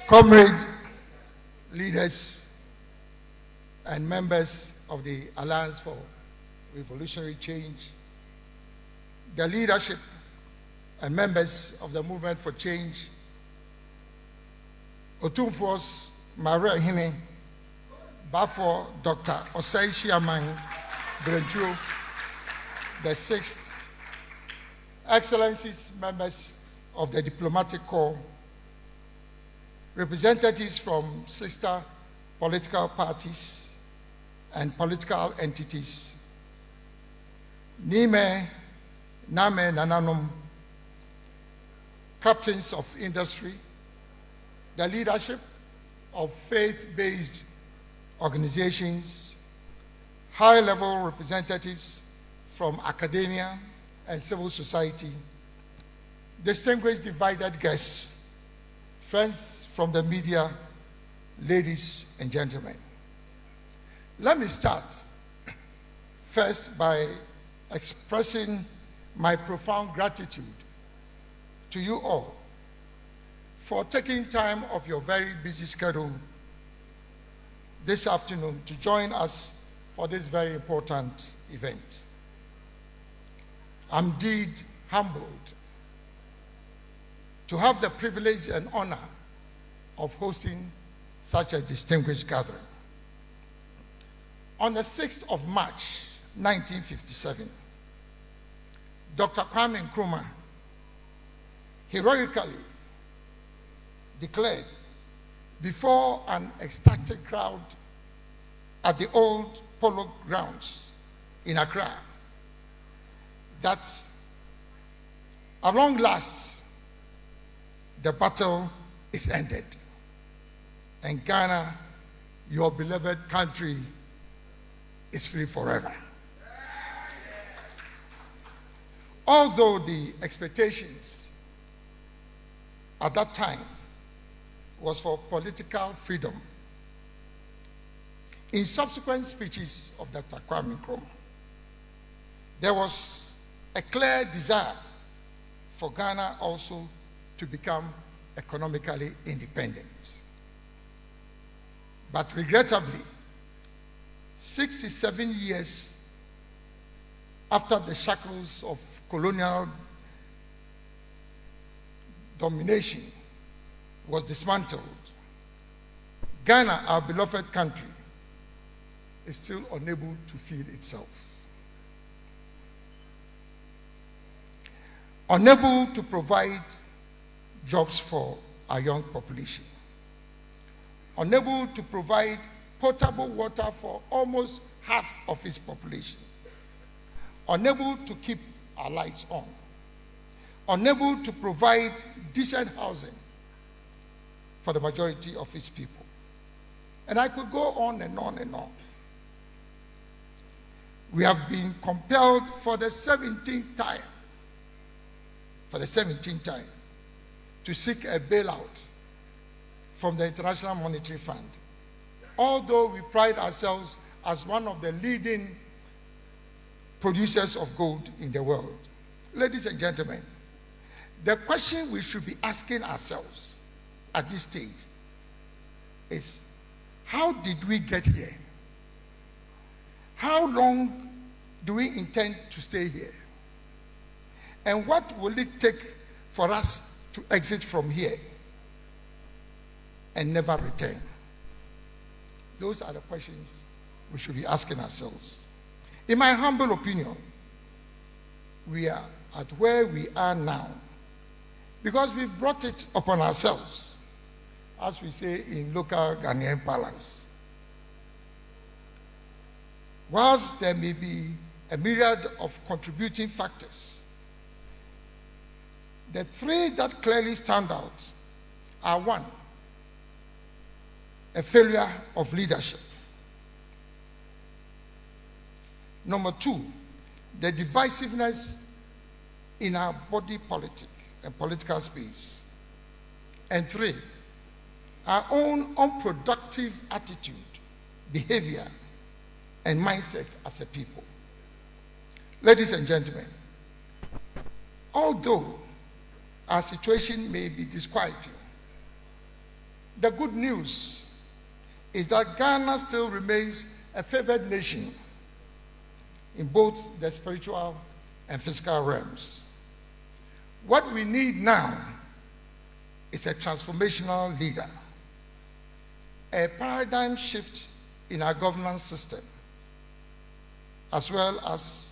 comrade leaders and members of the Alliance for Revolutionary Change, the leadership and members of the Movement for Change, Otumfuo's Maria Hine, Bafo Dr. Osei Shiaman Brentuo, the 6th, Excellencies, members of the Diplomatic Corps, representatives from sister political parties and political entities, Nime, Name, Nananum, captains of industry, the leadership of faith-based organizations, high-level representatives from academia and civil society, distinguished divided guests, friends from the media, ladies and gentlemen. Let me start first by expressing my profound gratitude to you all for taking time of your very busy schedule this afternoon to join us for this very important event. I'm indeed humbled to have the privilege and honor of hosting such a distinguished gathering. On the 6th of March, 1957, Dr. Kwame Nkrumah heroically declared before an ecstatic crowd at the old polo grounds in Accra that at long last the battle is ended and Ghana, your beloved country, is free forever. Although the expectations at that time was for political freedom, in subsequent speeches of Dr. Kwame Nkrumah, there was a clear desire for Ghana also to become economically independent. But regrettably, 67 years after the shackles of colonial domination was dismantled, Ghana, our beloved country, is still unable to feed itself. Unable to provide jobs for our young population. Unable to provide potable water for almost half of its population. Unable to keep our lights on. Unable to provide decent housing for the majority of its people. And I could go on and on and on. We have been compelled for the 17th time, to seek a bailout from the International Monetary Fund. Although we pride ourselves as one of the leading producers of gold in the world. Ladies and gentlemen, the question we should be asking ourselves at this stage is, how did we get here? How long do we intend to stay here? And what will it take for us to exit from here and never return? Those are the questions we should be asking ourselves. In my humble opinion, we are at where we are now because we've brought it upon ourselves, as we say in local Ghanaian parlance. Whilst there may be a myriad of contributing factors, the three that clearly stand out are: one, a failure of leadership. Number two, the divisiveness in our body politic and political space. And three, our own unproductive attitude, behavior, and mindset as a people. Ladies and gentlemen, although our situation may be disquieting, The good news is that Ghana still remains a favored nation in both the spiritual and physical realms. What we need now is a transformational leader, a paradigm shift in our governance system, as well as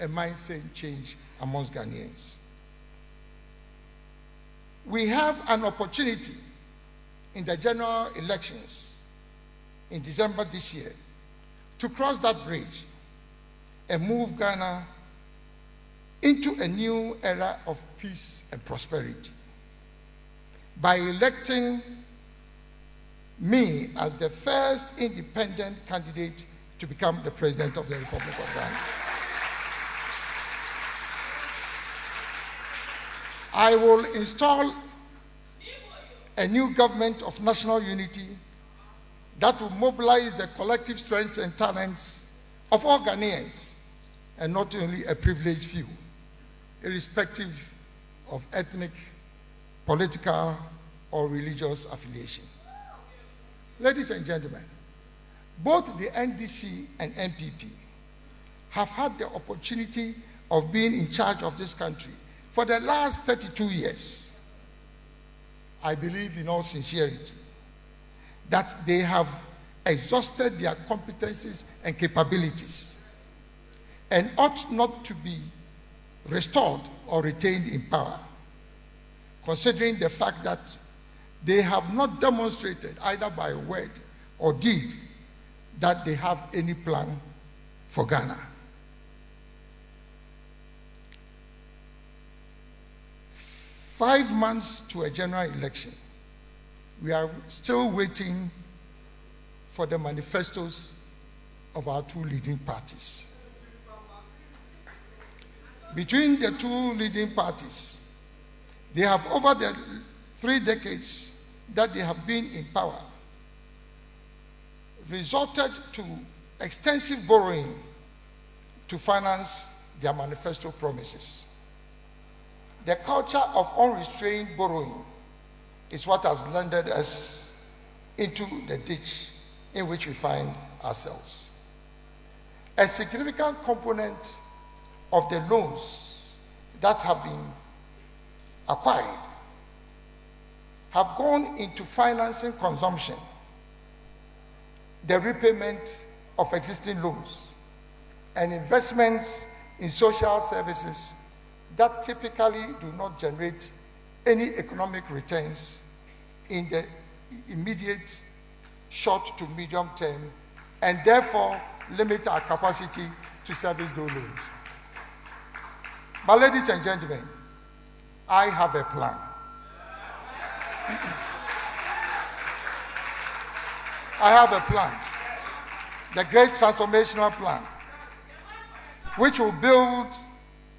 a mindset change amongst Ghanaians. We have an opportunity in the general elections in December this year to cross that bridge and move Ghana into a new era of peace and prosperity by electing me as the first independent candidate to become the President of the Republic of Ghana. I will install a new government of national unity that will mobilize the collective strengths and talents of all Ghanaians, and not only a privileged few, irrespective of ethnic, political, or religious affiliation. Ladies and gentlemen, both the NDC and NPP have had the opportunity of being in charge of this country for the last 32 years. I believe in all sincerity that they have exhausted their competencies and capabilities and ought not to be restored or retained in power, considering the fact that they have not demonstrated either by word or deed that they have any plan for Ghana. Five months to a general election, we are still waiting for the manifestos of our two leading parties. Between the two leading parties, they have, over the 3 decades that they have been in power, resorted to extensive borrowing to finance their manifesto promises. The culture of unrestrained borrowing is what has landed us into the ditch in which we find ourselves. A significant component of the loans that have been acquired have gone into financing consumption, the repayment of existing loans, and investments in social services that typically do not generate any economic returns in the immediate short to medium term, and therefore limit our capacity to service those loans. But ladies and gentlemen, I have a plan. I have a plan, the great transformational plan, which will build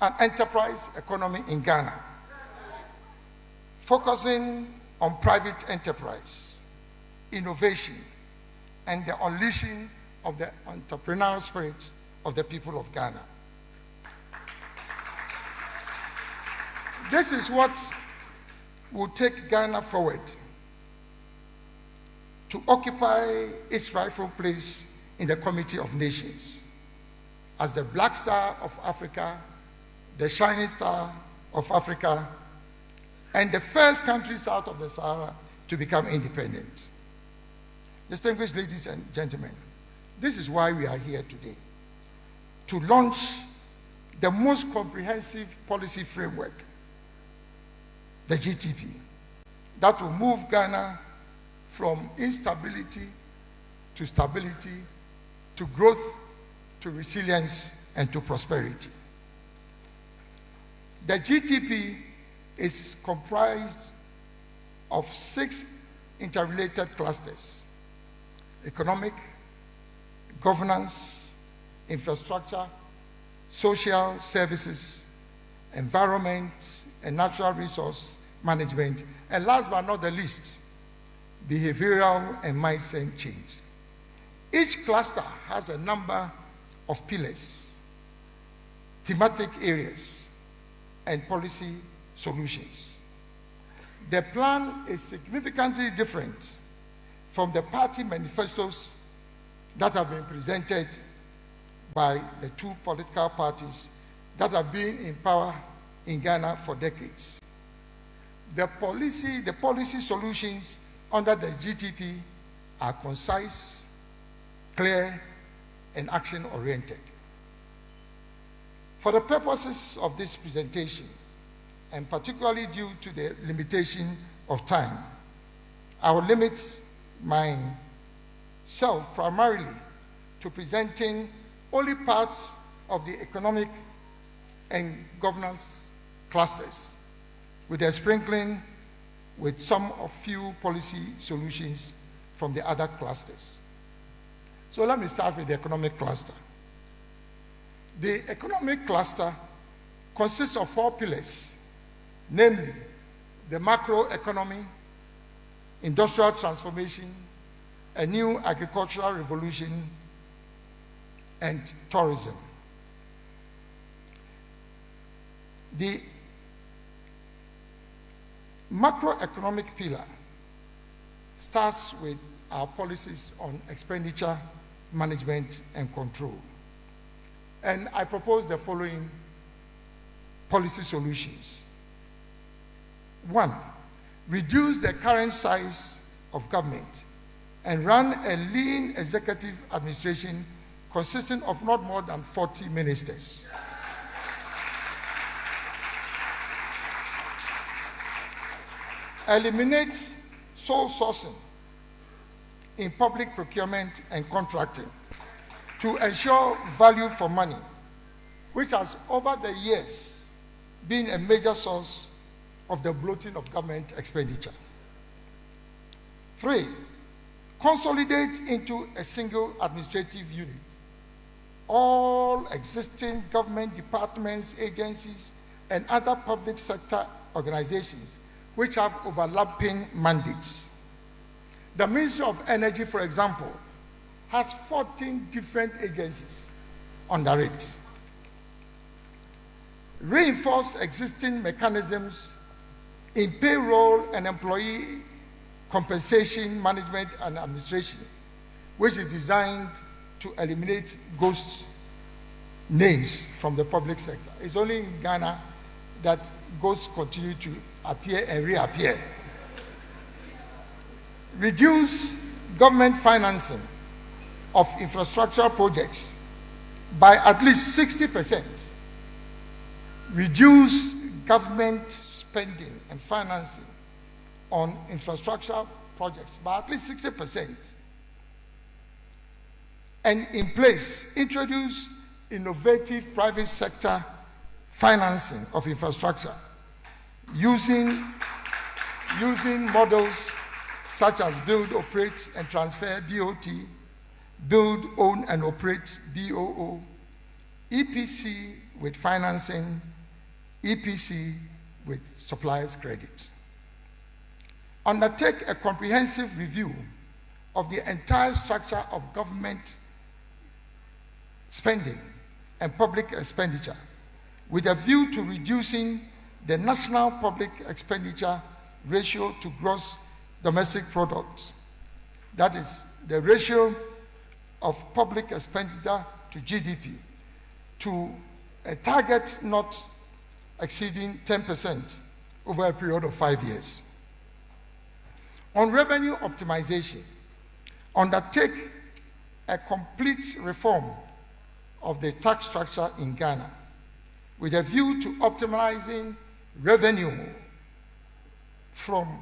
an enterprise economy in Ghana, focusing on private enterprise, innovation, and the unleashing of the entrepreneurial spirit of the people of Ghana. This is what will take Ghana forward to occupy its rightful place in the Committee of Nations as the Black Star of Africa, the Shining Star of Africa, and the first country south of the Sahara to become independent. Distinguished ladies and gentlemen, this is why we are here today, to launch the most comprehensive policy framework, the GTP, that will move Ghana from instability to stability, to growth, to resilience, and to prosperity. The GTP is comprised of 6 interrelated clusters: economic, governance, infrastructure, social services, environment and natural resource management, and last but not the least, behavioral and mindset change. Each cluster has a number of pillars, thematic areas, and policy solutions. The plan is significantly different from the party manifestos that have been presented by the two political parties that have been in power in Ghana for decades. The policy solutions under the GTP are concise, clear, and action-oriented. For the purposes of this presentation, and particularly due to the limitation of time, I will limit myself primarily to presenting only parts of the economic and governance clusters, with a sprinkling with some of few policy solutions from the other clusters. So let me start with the economic cluster. The economic cluster consists of 4 pillars, namely the macroeconomy, industrial transformation, a new agricultural revolution, and tourism. The macroeconomic pillar starts with our policies on expenditure management and control. And I propose the following policy solutions. 1, reduce the current size of government and run a lean executive administration consisting of not more than 40 ministers. Eliminate sole sourcing in public procurement and contracting to ensure value for money, which has over the years been a major source of the bloating of government expenditure. 3, consolidate into a single administrative unit all existing government departments, agencies, and other public sector organizations which have overlapping mandates. The Ministry of Energy, for example, has 14 different agencies under it. Reinforce existing mechanisms in payroll and employee compensation management and administration, which is designed to eliminate ghost names from the public sector. It's only in Ghana that ghosts continue to appear and reappear. Reduce government financing of infrastructure projects by at least 60%. Reduce government spending and financing on infrastructure projects by at least 60%. And in place, introduce innovative private sector financing of infrastructure using models such as build, operate, and transfer, BOT, build, own, and operate, BOO, EPC with financing, EPC with suppliers credit. Undertake a comprehensive review of the entire structure of government spending and public expenditure with a view to reducing the national public expenditure ratio to gross domestic product. That is the ratio of public expenditure to GDP, to a target not exceeding 10% over a period of 5 years. On revenue optimization, undertake a complete reform of the tax structure in Ghana with a view to optimizing revenue from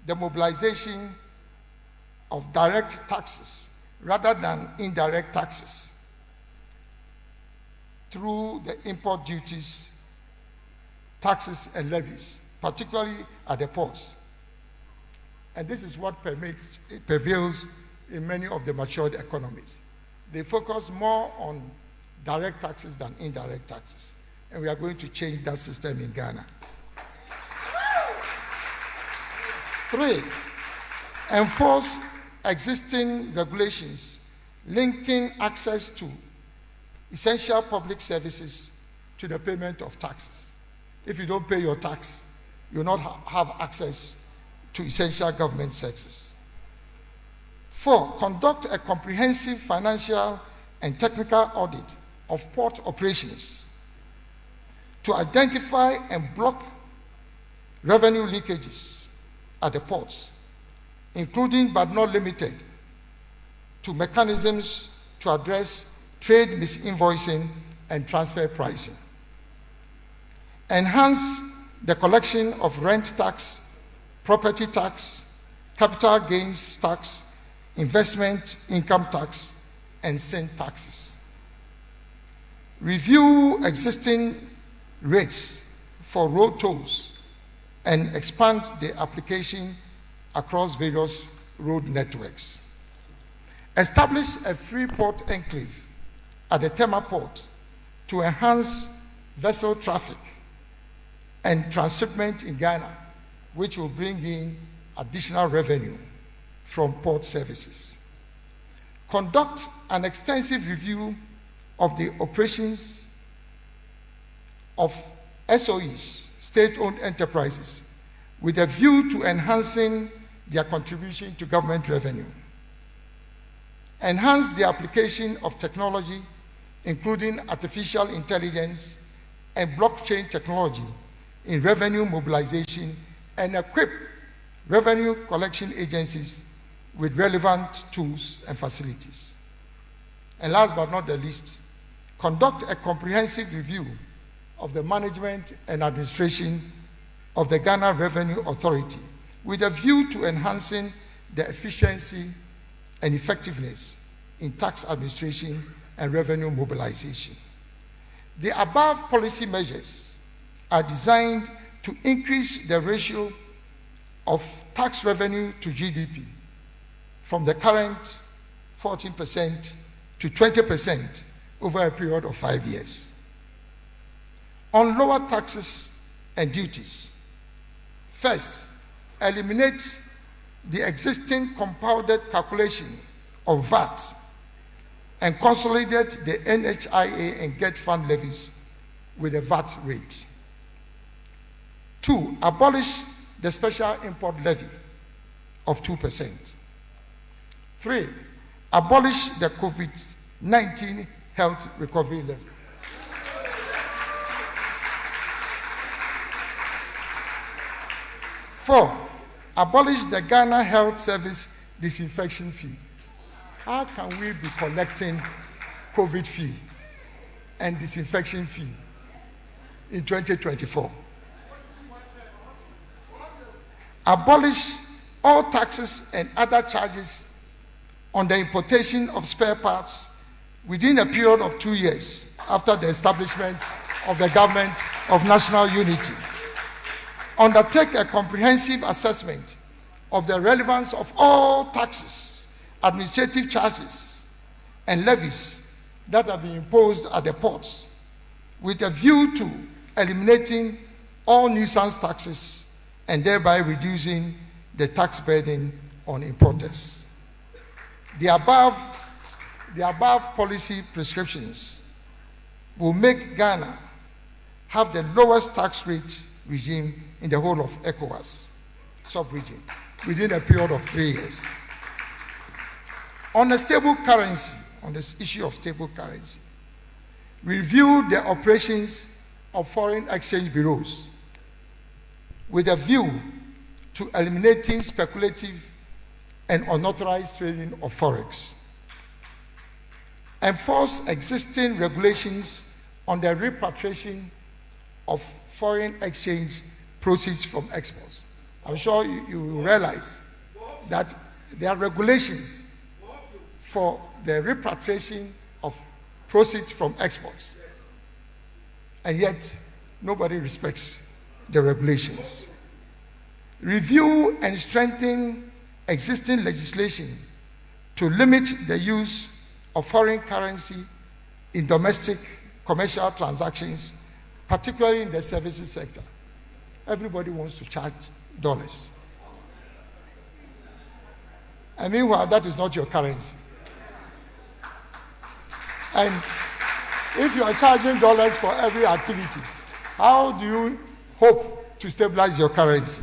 the mobilization of direct taxes rather than indirect taxes through the import duties, taxes, and levies, particularly at the ports. And this is what prevails in many of the matured economies. They focus more on direct taxes than indirect taxes. And we are going to change that system in Ghana. 3, enforce existing regulations linking access to essential public services to the payment of taxes. If you don't pay your tax, you will not have access to essential government services. 4, conduct a comprehensive financial and technical audit of port operations to identify and block revenue leakages at the ports, including but not limited to mechanisms to address trade misinvoicing and transfer pricing. Enhance the collection of rent tax, property tax, capital gains tax, investment income tax, and sin taxes. Review existing rates for road tolls and expand the application across various road networks. Establish a free port enclave at the Tema port to enhance vessel traffic and transshipment in Ghana, which will bring in additional revenue from port services. Conduct an extensive review of the operations of SOEs, state-owned enterprises, with a view to enhancing their contribution to government revenue. Enhance the application of technology, including artificial intelligence and blockchain technology, in revenue mobilization, and equip revenue collection agencies with relevant tools and facilities. And last but not the least, conduct a comprehensive review of the management and administration of the Ghana Revenue Authority with a view to enhancing the efficiency and effectiveness in tax administration and revenue mobilization. The above policy measures are designed to increase the ratio of tax revenue to GDP from the current 14% to 20% over a period of 5 years. On lower taxes and duties, first, eliminate the existing compounded calculation of VAT and consolidate the NHIA and GET fund levies with a VAT rate. 2, abolish the special import levy of 2%. 3, abolish the COVID-19 health recovery levy. 4, abolish the Ghana Health Service disinfection fee. How can we be collecting COVID fee and disinfection fee in 2024? Abolish all taxes and other charges on the importation of spare parts within a period of 2 years after the establishment of the Government of National Unity. Undertake a comprehensive assessment of the relevance of all taxes, administrative charges, and levies that have been imposed at the ports with a view to eliminating all nuisance taxes and thereby reducing the tax burden on importers. The above policy prescriptions will make Ghana have the lowest tax rate regime in the whole of ECOWAS sub-region within a period of 3 years. On a stable currency, on this issue of stable currency, review the operations of foreign exchange bureaus with a view to eliminating speculative and unauthorized trading of forex. Enforce existing regulations on the repatriation of foreign exchange proceeds from exports. I'm sure you realize that there are regulations for the repatriation of proceeds from exports, and yet nobody respects the regulations. Review and strengthen existing legislation to limit the use of foreign currency in domestic commercial transactions, particularly in the services sector. Everybody wants to charge dollars. And meanwhile, that is not your currency. And if you are charging dollars for every activity, how do you hope to stabilize your currency.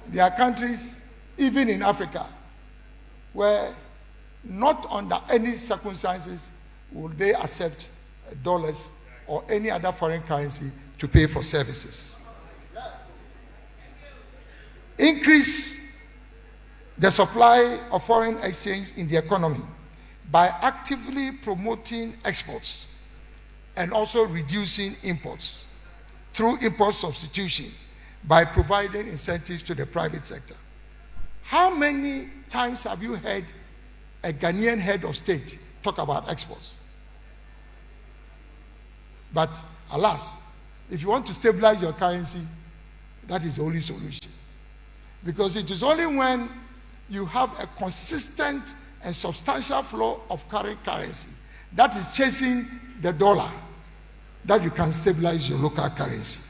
There are countries, even in Africa, where not under any circumstances will they accept dollars or any other foreign currency to pay for services. Increase the supply of foreign exchange in the economy by actively promoting exports and also reducing imports through import substitution by providing incentives to the private sector. How many times have you heard a Ghanaian head of state talk about exports? But alas, if you want to stabilize your currency, that is the only solution. Because it is only when you have a consistent and substantial flow of current currency that is chasing the dollar that you can stabilize your local currency.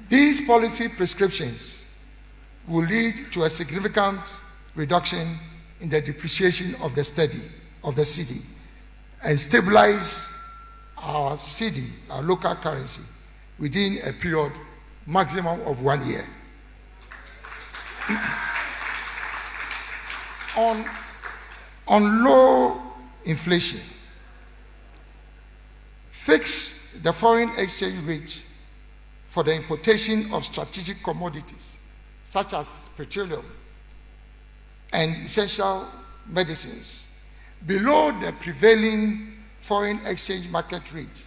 These policy prescriptions will lead to a significant reduction in the depreciation of the cedi, and stabilize our cedi, our local currency, within a period maximum of 1 year. On low inflation, fix the foreign exchange rate for the importation of strategic commodities such as petroleum and essential medicines below the prevailing foreign exchange market rate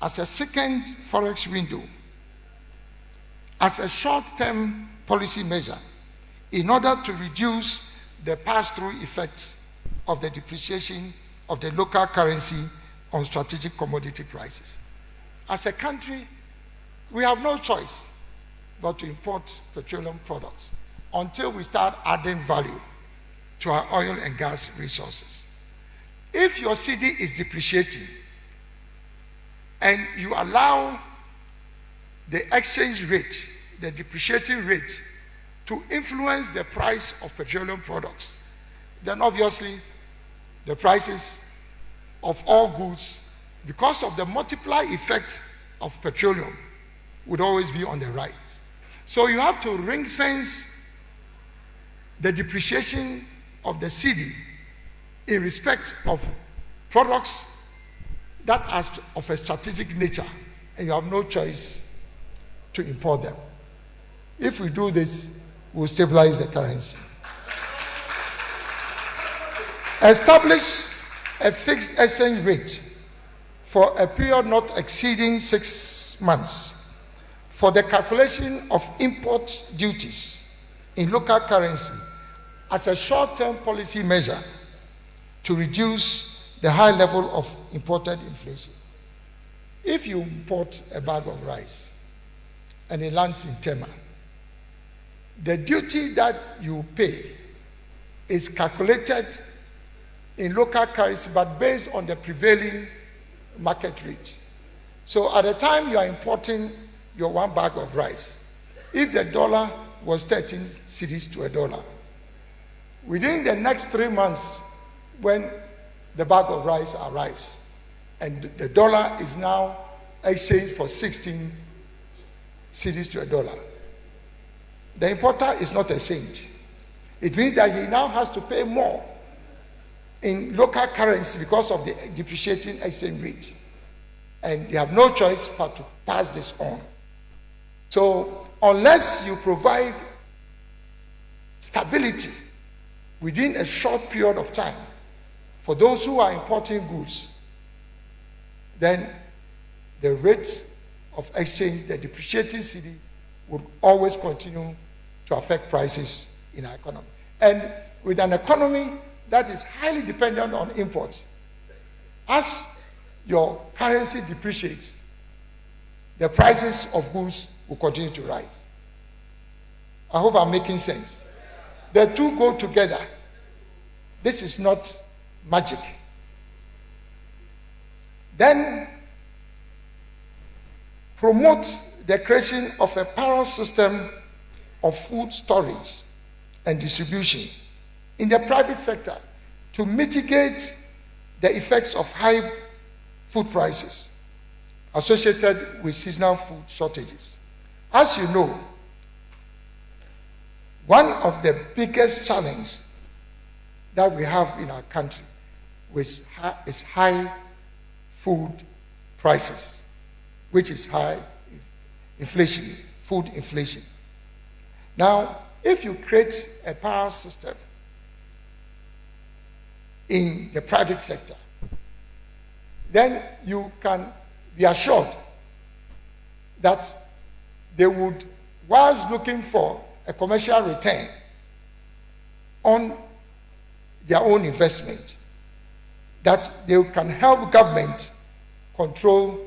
as a second forex window, as a short-term policy measure in order to reduce the pass-through effects of the depreciation of the local currency on strategic commodity prices. As a country, we have no choice but to import petroleum products until we start adding value to our oil and gas resources. If your cedi is depreciating and you allow the exchange rate, the depreciating rate, to influence the price of petroleum products, then obviously the prices of all goods, because of the multiplier effect of petroleum, would always be on the rise. So you have to ring fence the depreciation of the cedi in respect of products that are of a strategic nature, and you have no choice to import them. If we do this, we'll stabilize the currency. Establish a fixed exchange rate for a period not exceeding 6 months for the calculation of import duties in local currency as a short-term policy measure to reduce the high level of imported inflation. If you import a bag of rice and it lands in Tema, the duty that you pay is calculated in local currency but based on the prevailing market rate. So at the time you are importing your 1 bag of rice, if the dollar was 13 cedis to $1, within the next 3 months, when the bag of rice arrives and the dollar is now exchanged for 16 cedis to $1, the importer is not a saint. It means that he now has to pay more in local currency because of the depreciating exchange rate. And they have no choice but to pass this on. So unless you provide stability within a short period of time for those who are importing goods, then the rate of exchange, the depreciating cedi, would always continue to affect prices in our economy. And with an economy that is highly dependent on imports, as your currency depreciates, the prices of goods will continue to rise. I hope I'm making sense. The two go together. This is not magic. Then promote the creation of a parallel system of food storage and distribution in the private sector to mitigate the effects of high food prices associated with seasonal food shortages. As you know, one of the biggest challenges that we have in our country is high food prices, which is high inflation, food inflation. Now, if you create a power system in the private sector, then you can be assured that they would, whilst looking for a commercial return on their own investment, that they can help government control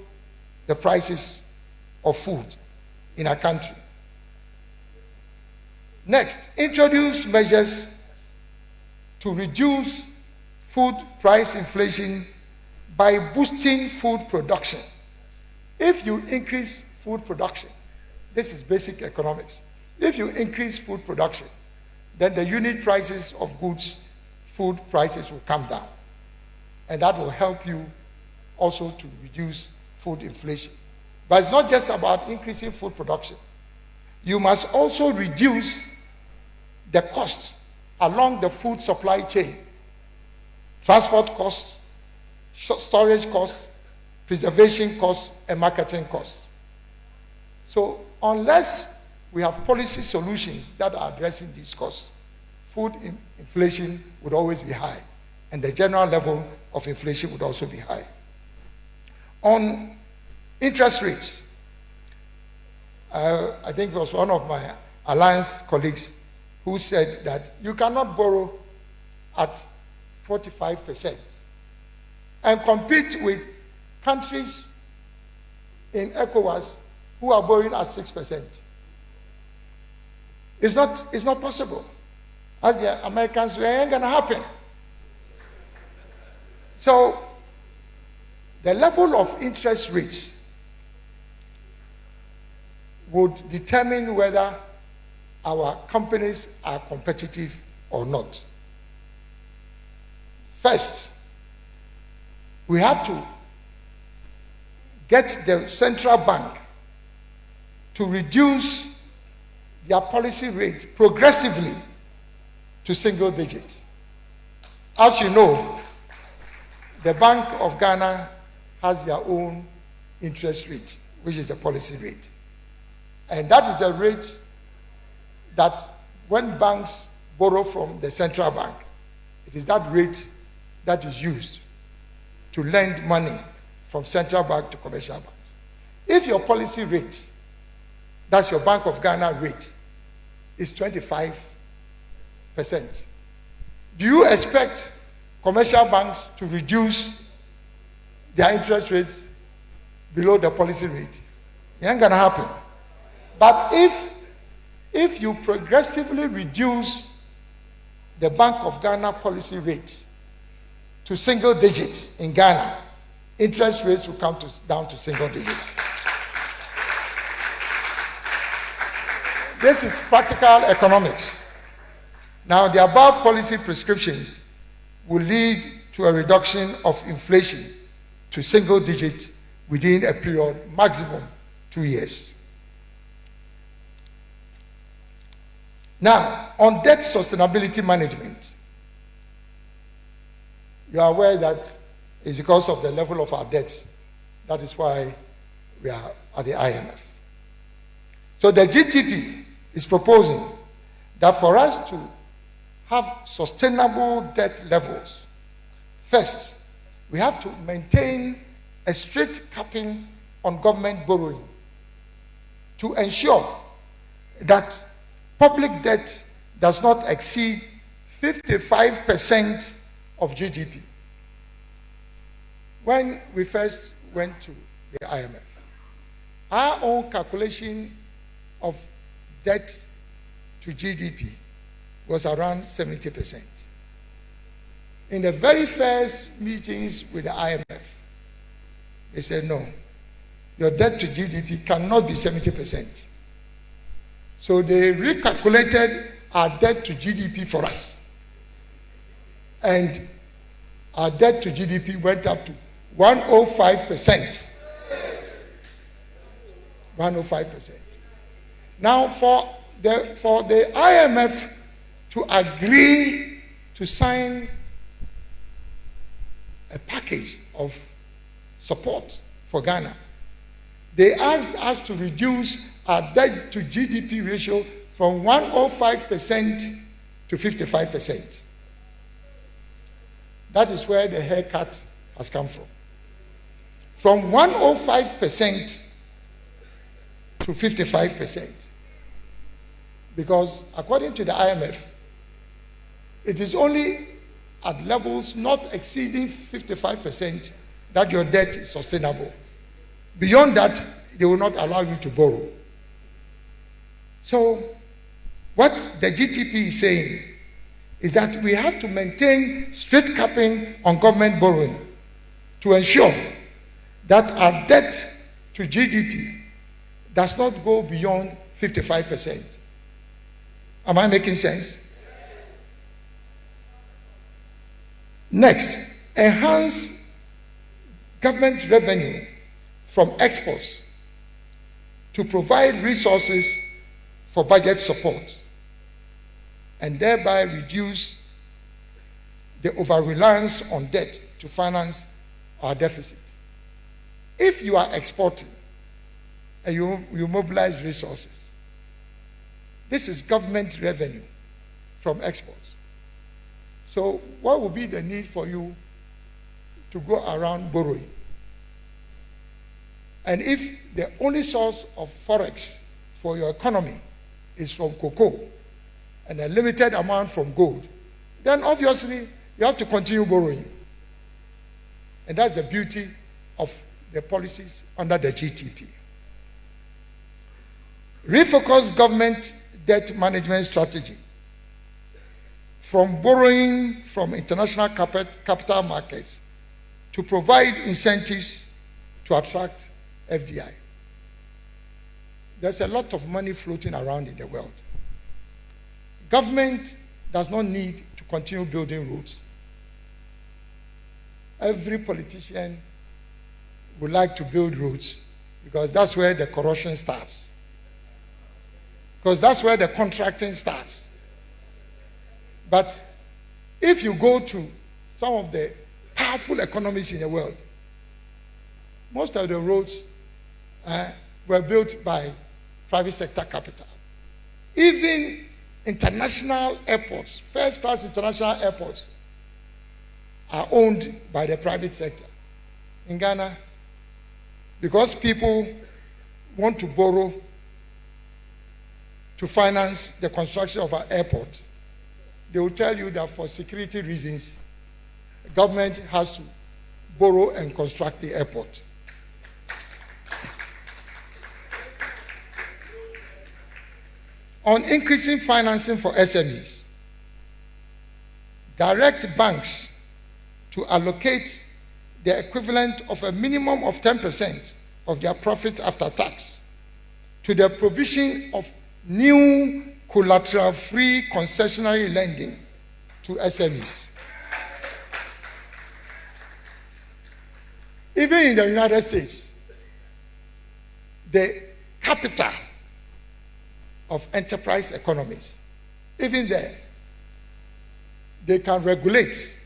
the prices of food in our country. Next, introduce measures to reduce food price inflation by boosting food production. If you increase food production, this is basic economics. If you increase food production, then the unit prices of goods, food prices will come down. And that will help you also to reduce food inflation. But it's not just about increasing food production. You must also reduce the cost along the food supply chain. Transport costs, storage costs, preservation costs, and marketing costs. So unless we have policy solutions that are addressing these costs, food inflation would always be high, and the general level of inflation would also be high. On interest rates, I think it was one of my alliance colleagues who said that you cannot borrow at 45% and compete with countries in ECOWAS who are borrowing at 6%. It's not possible. As the Americans say, it ain't gonna happen. So the level of interest rates would determine whether our companies are competitive or not. First, we have to get the central bank to reduce their policy rate progressively to single digit. As you know, the Bank of Ghana has their own interest rate, which is the policy rate. And that is the rate that when banks borrow from the central bank, it is that rate that is used to lend money from central bank to commercial banks. If your policy rate, that's your Bank of Ghana rate, is 25%, do you expect commercial banks to reduce their interest rates below the policy rate? It ain't gonna happen. But if you progressively reduce the Bank of Ghana policy rate to single digits in Ghana, interest rates will come down to single digits. This is practical economics. Now, the above policy prescriptions will lead to a reduction of inflation to single digit within a period maximum 2 years. Now, on debt sustainability management, you are aware that it's because of the level of our debts. That is why we are at the IMF. So the GTP is proposing that for us to have sustainable debt levels, first, we have to maintain a strict capping on government borrowing to ensure that public debt does not exceed 55% of GDP. When we first went to the IMF, our own calculation of debt to GDP was around 70%. In the very first meetings with the IMF, they said, no, your debt to GDP cannot be 70%. So they recalculated our debt to GDP for us. And our debt to GDP went up to 105%. 105%. Now, for the IMF to agree to sign a package of support for Ghana, they asked us to reduce our debt to GDP ratio from 105% to 55%. That is where the haircut has come from. From 105% to 55%. Because according to the IMF, it is only at levels not exceeding 55% that your debt is sustainable. Beyond that, they will not allow you to borrow. So, what the GTP is saying is that we have to maintain strict capping on government borrowing to ensure that our debt to GDP does not go beyond 55%. Am I making sense? Next, enhance government revenue from exports to provide resources for budget support and thereby reduce the over-reliance on debt to finance our deficit. If you are exporting and you mobilize resources, this is government revenue from exports. So what will be the need for you to go around borrowing? And if the only source of forex for your economy is from cocoa and a limited amount from gold, then obviously you have to continue borrowing. And that's the beauty of the policies under the GTP. Refocus government debt management strategy from borrowing from international capital markets to provide incentives to attract FDI. There's a lot of money floating around in the world. Government does not need to continue building roads. Every politician would like to build roads because that's where the corruption starts. Because that's where the contracting starts. But if you go to some of the powerful economies in the world, most of the roads were built by private sector capital. Even international airports, first-class international airports, are owned by the private sector. In Ghana, because people want to borrow to finance the construction of an airport, they will tell you that for security reasons, the government has to borrow and construct the airport. On increasing financing for SMEs, direct banks to allocate the equivalent of a minimum of 10% of their profit after tax to the provision of new collateral-free concessionary lending to SMEs. Even in the United States, the capital of enterprise economies, even there, they can regulate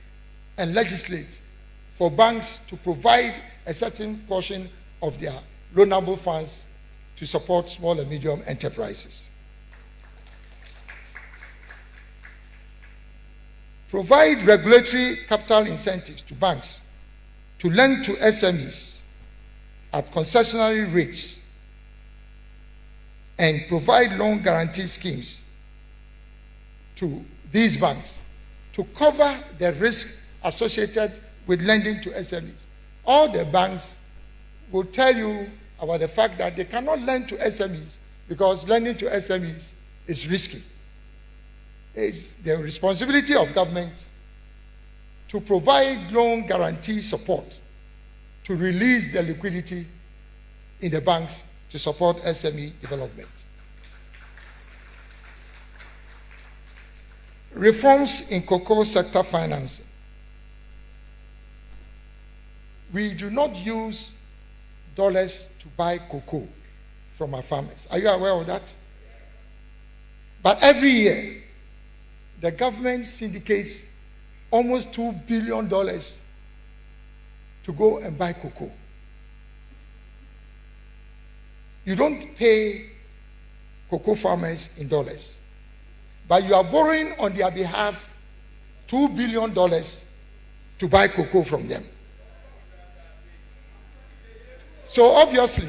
and legislate for banks to provide a certain portion of their loanable funds to support small and medium enterprises. Provide regulatory capital incentives to banks to lend to SMEs at concessionary rates and provide loan guarantee schemes to these banks to cover the risk associated with lending to SMEs. All the banks will tell you about the fact that they cannot lend to SMEs because lending to SMEs is risky. It's the responsibility of government to provide loan guarantee support to release the liquidity in the banks to support SME development. Reforms in cocoa sector financing we do not use dollars to buy cocoa from our farmers. Are you aware of that? But every year, the government syndicates almost $2 billion to go and buy cocoa. You don't pay cocoa farmers in dollars, but you are borrowing on their behalf $2 billion to buy cocoa from them. So obviously,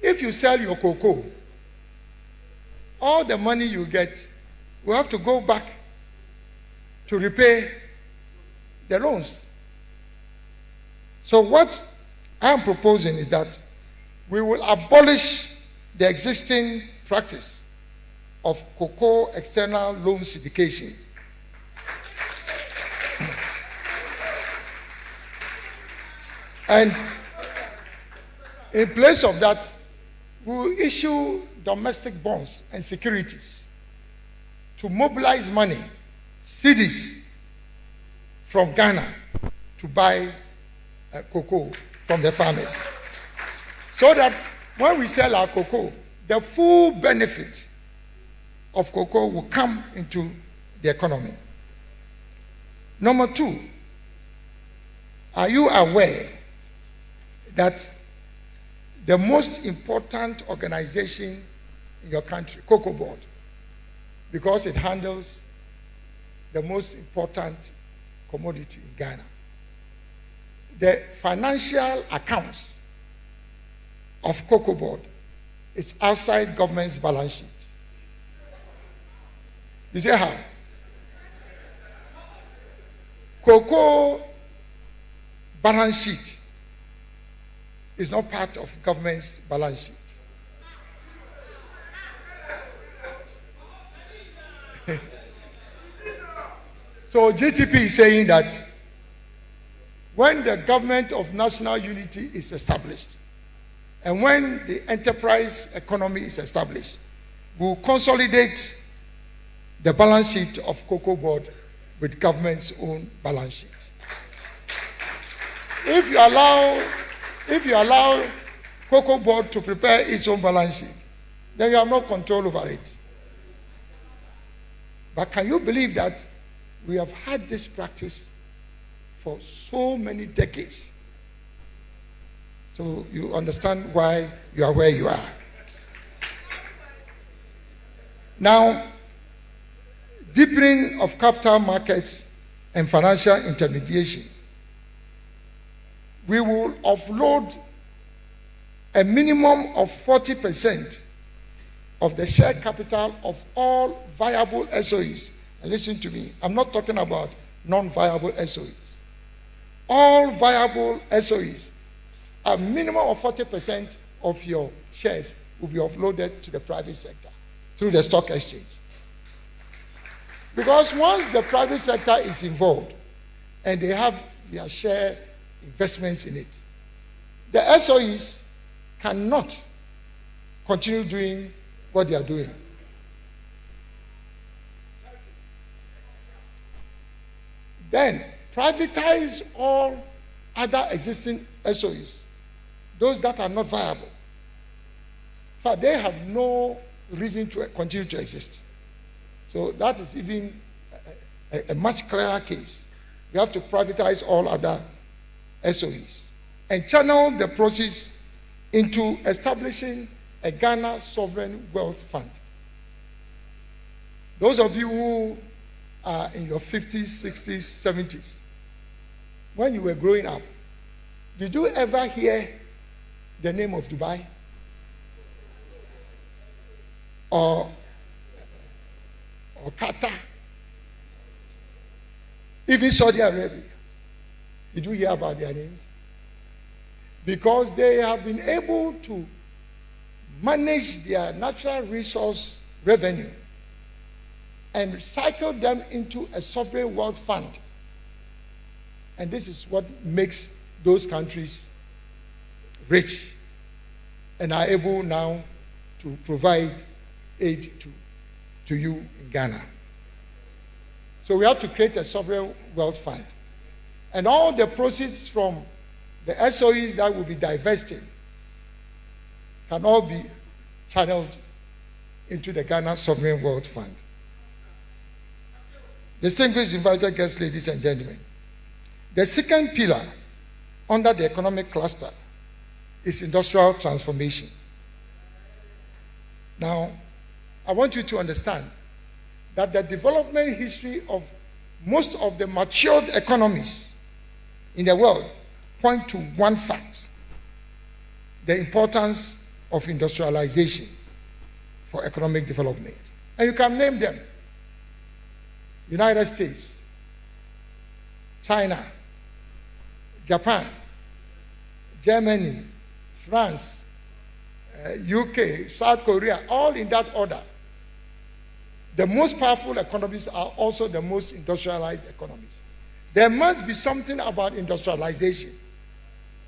if you sell your cocoa, all the money you get will have to go back to repay the loans. So what I am proposing is that we will abolish the existing practice of cocoa external loan syndication. And in place of that, we will issue domestic bonds and securities to mobilize money, cedis, from Ghana to buy cocoa from the farmers. So that when we sell our cocoa, the full benefit of cocoa will come into the economy. Number two, are you aware that the most important organization in your country, Cocoa Board, because it handles the most important commodity in Ghana, the financial accounts of Cocoa Board is outside government's balance sheet? You say how? Cocoa balance sheet is not part of government's balance sheet. So Gtp is saying that when the government of national unity is established, and when the enterprise economy is established, we will consolidate the balance sheet of Cocoa Board with government's own balance sheet. If you allow Cocoa Board to prepare its own balance sheet, then you have no control over it. But can you believe that we have had this practice for so many decades? So you understand why you are where you are. Now, deepening of capital markets and financial intermediation. We will offload a minimum of 40% of the share capital of all viable SOEs. And listen to me, I'm not talking about non-viable SOEs. All viable SOEs, a minimum of 40% of your shares will be offloaded to the private sector through the stock exchange. Because once the private sector is involved and they have their share investments in it, the SOEs cannot continue doing what they are doing. Then privatize all other existing SOEs, those that are not viable. In fact, they have no reason to continue to exist. So that is even a much clearer case. We have to privatize all other SOEs and channel the proceeds into establishing a Ghana Sovereign Wealth Fund. Those of you who are in your 50s, 60s, 70s, when you were growing up, did you ever hear the name of Dubai? Or Qatar? Even Saudi Arabia? Did you hear about their names? Because they have been able to manage their natural resource revenue and recycle them into a sovereign wealth fund. And this is what makes those countries rich and are able now to provide aid to you in Ghana. So we have to create a sovereign wealth fund. And all the proceeds from The SOEs that will be divesting can all be channeled into the Ghana Sovereign Wealth Fund. Distinguished invited guests, ladies and gentlemen, the second pillar under the economic cluster is industrial transformation. Now, I want you to understand that the development history of most of the matured economies in the world point to one fact: the importance of industrialization for economic development. And you can name them: United States, China, Japan, Germany, France, UK, South Korea, all in that order. The most powerful economies are also the most industrialized economies. There must be something about industrialization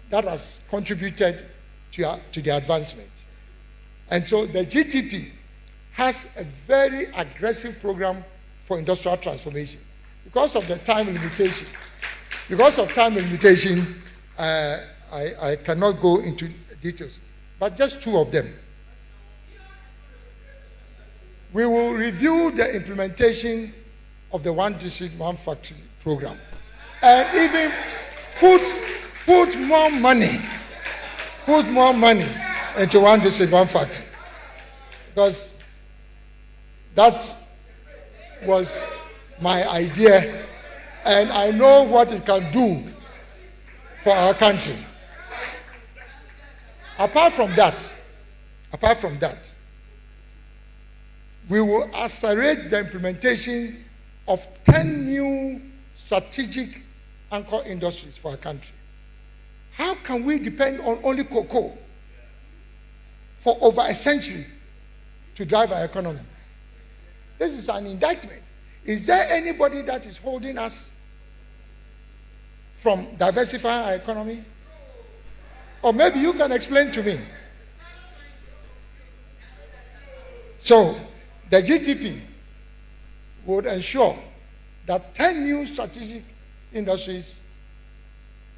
that has contributed to the advancement. And so the GTP has a very aggressive program for industrial transformation. Because of the time limitation, I cannot go into details, but just two of them. We will review the implementation of the One District, One Factory program, and even put more money into One District, One Factory, because that was my idea, and I know what it can do for our country. Apart from that, we will accelerate the implementation of 10 new strategic anchor industries for our country. How can we depend on only cocoa for over a century to drive our economy? This is an indictment. Is there anybody that is holding us from diversifying our economy? Or maybe you can explain to me. So, the GTP would ensure that 10 new strategic industries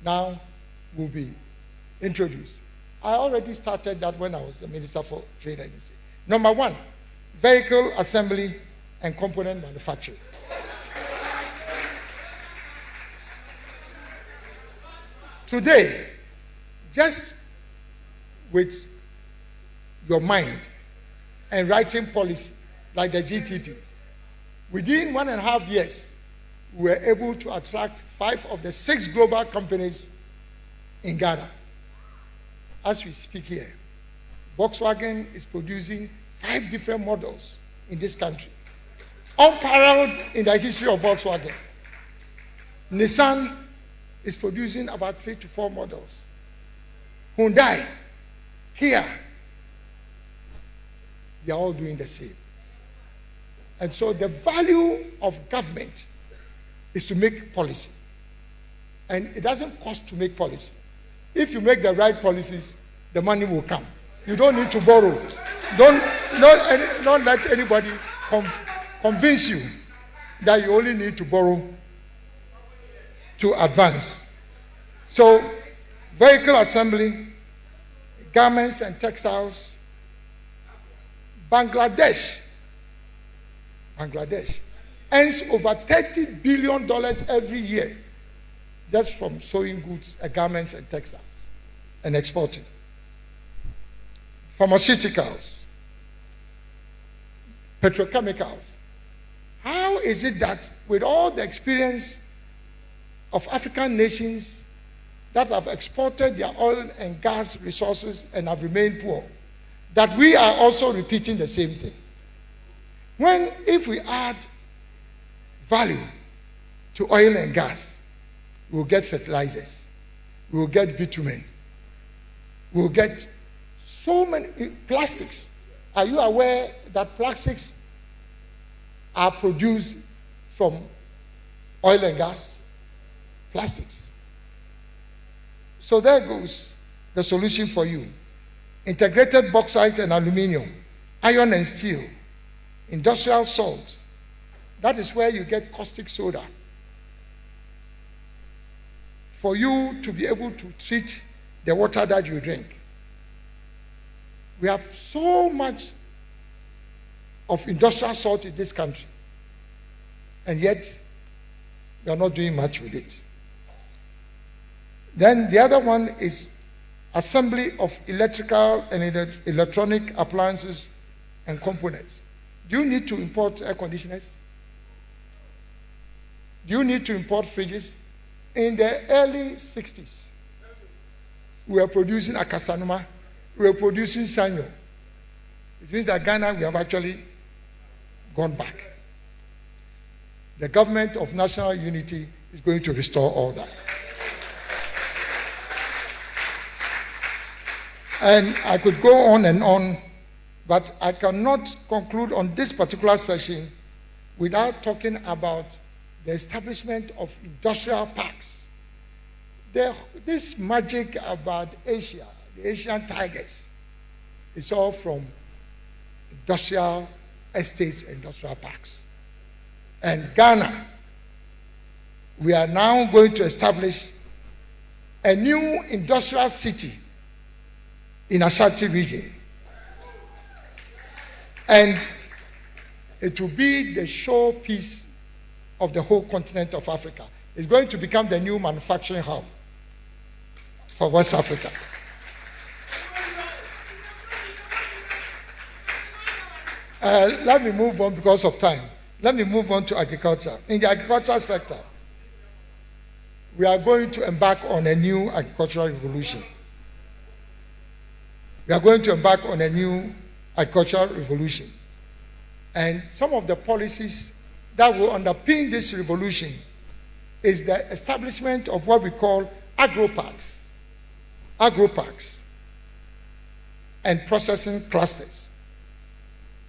now will be introduced. I already started that when I was the Minister for Trade and Industry. Number one, vehicle assembly and component manufacturing. Today, just with your mind and writing policy like the GTP, within 1.5 years, we were able to attract 5 of the 6 global companies in Ghana. As we speak here, Volkswagen is producing 5 different models in this country, unparalleled in the history of Volkswagen. Nissan is producing about 3 to 4 models. Hyundai, Kia, they are all doing the same. And so the value of government is to make policy. And it doesn't cost to make policy. If you make the right policies, the money will come. You don't need to borrow. Don't let anybody convince you that you only need to borrow to advance. So, vehicle assembly, garments and textiles. Bangladesh earns over $30 billion every year just from sewing goods, garments and textiles, and exporting. Pharmaceuticals, petrochemicals. How is it that with all the experience of African nations that have exported their oil and gas resources and have remained poor, that we are also repeating the same thing? If we add value to oil and gas, we'll get fertilizers, we'll get bitumen, we'll get so many plastics. Are you aware that plastics are produced from oil and gas? Plastics. So there goes the solution for you. Integrated bauxite and aluminium, iron and steel, industrial salt. That is where you get caustic soda. for you to be able to treat the water that you drink. We have so much of industrial salt in this country, and yet we are not doing much with it. Then the other one is assembly of electrical and electronic appliances and components. Do you need to import air conditioners? Do you need to import fridges? In the early 60s, we were producing Akasanuma, we were producing Sanyo. It means that Ghana, we have actually gone back. The government of national unity is going to restore all that. And I could go on, but I cannot conclude on this particular session without talking about the establishment of industrial parks. This magic about Asia, the Asian tigers, is all from industrial estates, industrial parks. And Ghana, we are now going to establish a new industrial city in Ashanti region. And it will be the showpiece of the whole continent of Africa. It's going to become the new manufacturing hub for West Africa. Let me move on because of time. Let me move on to agriculture. In the agricultural sector, we are going to embark on a new agricultural revolution. We are going to embark on a new agricultural revolution. And some of the policies that will underpin this revolution is the establishment of what we call agro-parks and processing clusters.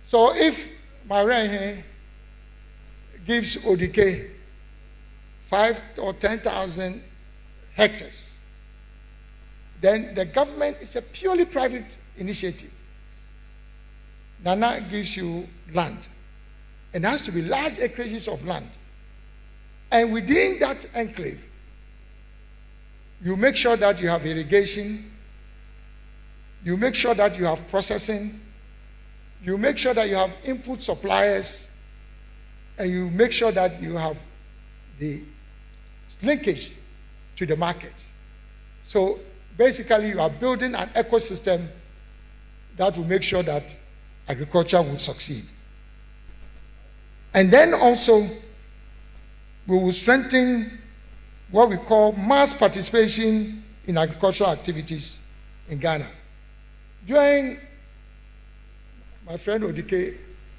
So if Maureen gives ODK 5 or 10,000 hectares, then the government is a purely private initiative. Nana gives you land. And it has to be large acreages of land. And within that enclave, you make sure that you have irrigation, you make sure that you have processing, you make sure that you have input suppliers, and you make sure that you have the linkage to the market. So basically, you are building an ecosystem that will make sure that agriculture will succeed. And then also, we will strengthen what we call mass participation in agricultural activities in Ghana. During my friend Odike,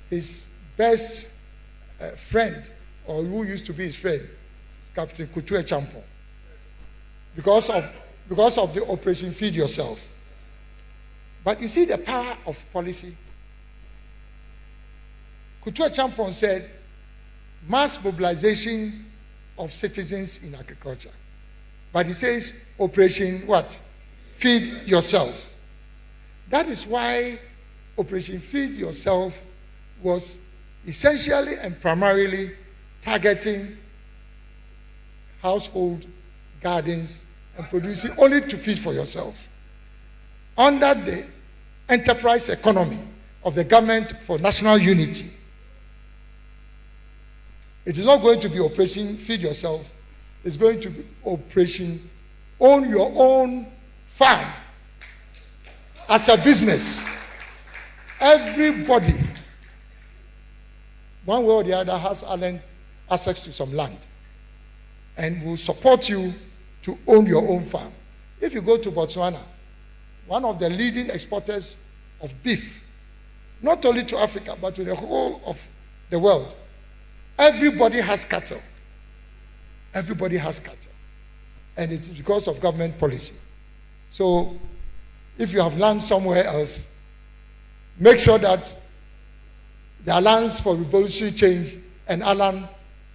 his best friend, or who used to be his friend, Captain Kutue Champon, because of the Operation Feed Yourself. But you see the power of policy. Kutue Champon said, mass mobilization of citizens in agriculture. But he says, Operation what? Feed Yourself. That is why Operation Feed Yourself was essentially and primarily targeting household gardens and producing only to feed for yourself. Under the enterprise economy of the government for national unity, it is not going to be Operation Feed Yourself. It's going to be Operation Own Your Own Farm as a business. Everybody, one way or the other, has access to some land and will support you to own your own farm. If you go to Botswana, one of the leading exporters of beef, not only to Africa, but to the whole of the world, everybody has cattle. Everybody has cattle. And it is because of government policy. So, if you have land somewhere else, make sure that the Alliance for Revolutionary Change and Alan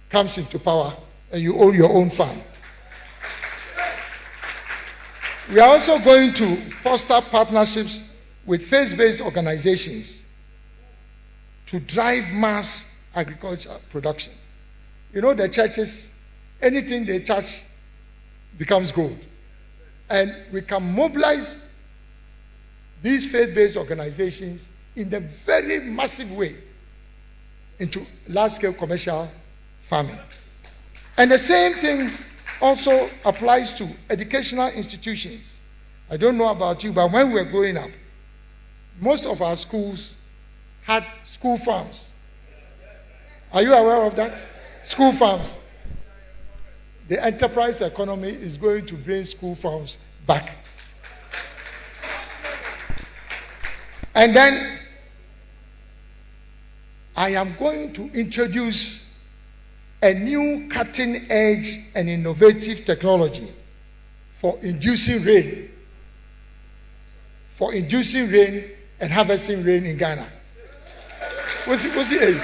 comes into power and you own your own farm. We are also going to foster partnerships with faith-based organizations to drive mass agriculture production. You know, the churches, anything they touch becomes gold. And we can mobilize these faith-based organizations in a very massive way into large-scale commercial farming. And the same thing also applies to educational institutions. I don't know about you, but when we were growing up, most of our schools had school farms. Are you aware of that? School farms. The enterprise economy is going to bring school farms back. And then I am going to introduce a new cutting-edge and innovative technology for inducing rain. For inducing rain and harvesting rain in Ghana. What's it?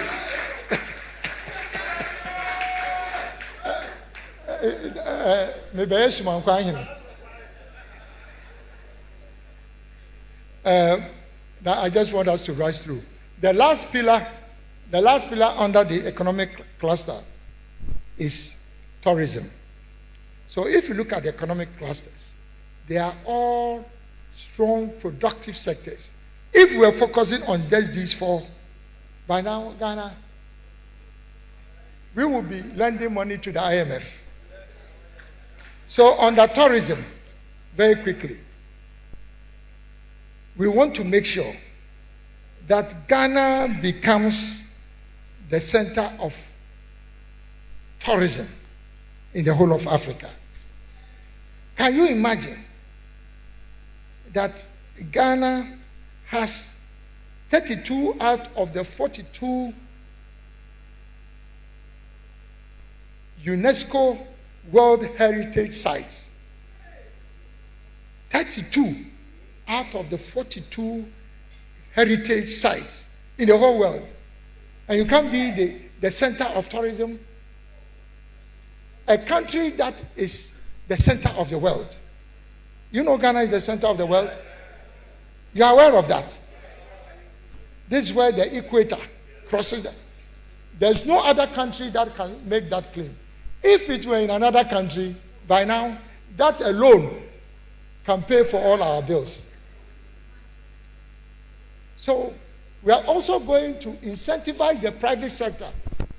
Now I just want us to rush through. The last pillar under the economic cluster is tourism. So if you look at the economic clusters, they are all strong, productive sectors. If we are focusing on just these four, by now, Ghana, we will be lending money to the IMF. So under tourism, very quickly, we want to make sure that Ghana becomes the center of tourism in the whole of Africa. Can you imagine that Ghana has 32 out of the 42 UNESCO World Heritage Sites? 32 out of the 42 heritage sites in the whole world. And you can't be the center of tourism. A country that is the center of the world. You know Ghana is the center of the world? You are aware of that? This is where the equator crosses. There's no other country that can make that claim. If it were in another country, by now, that alone can pay for all our bills. So we are also going to incentivize the private sector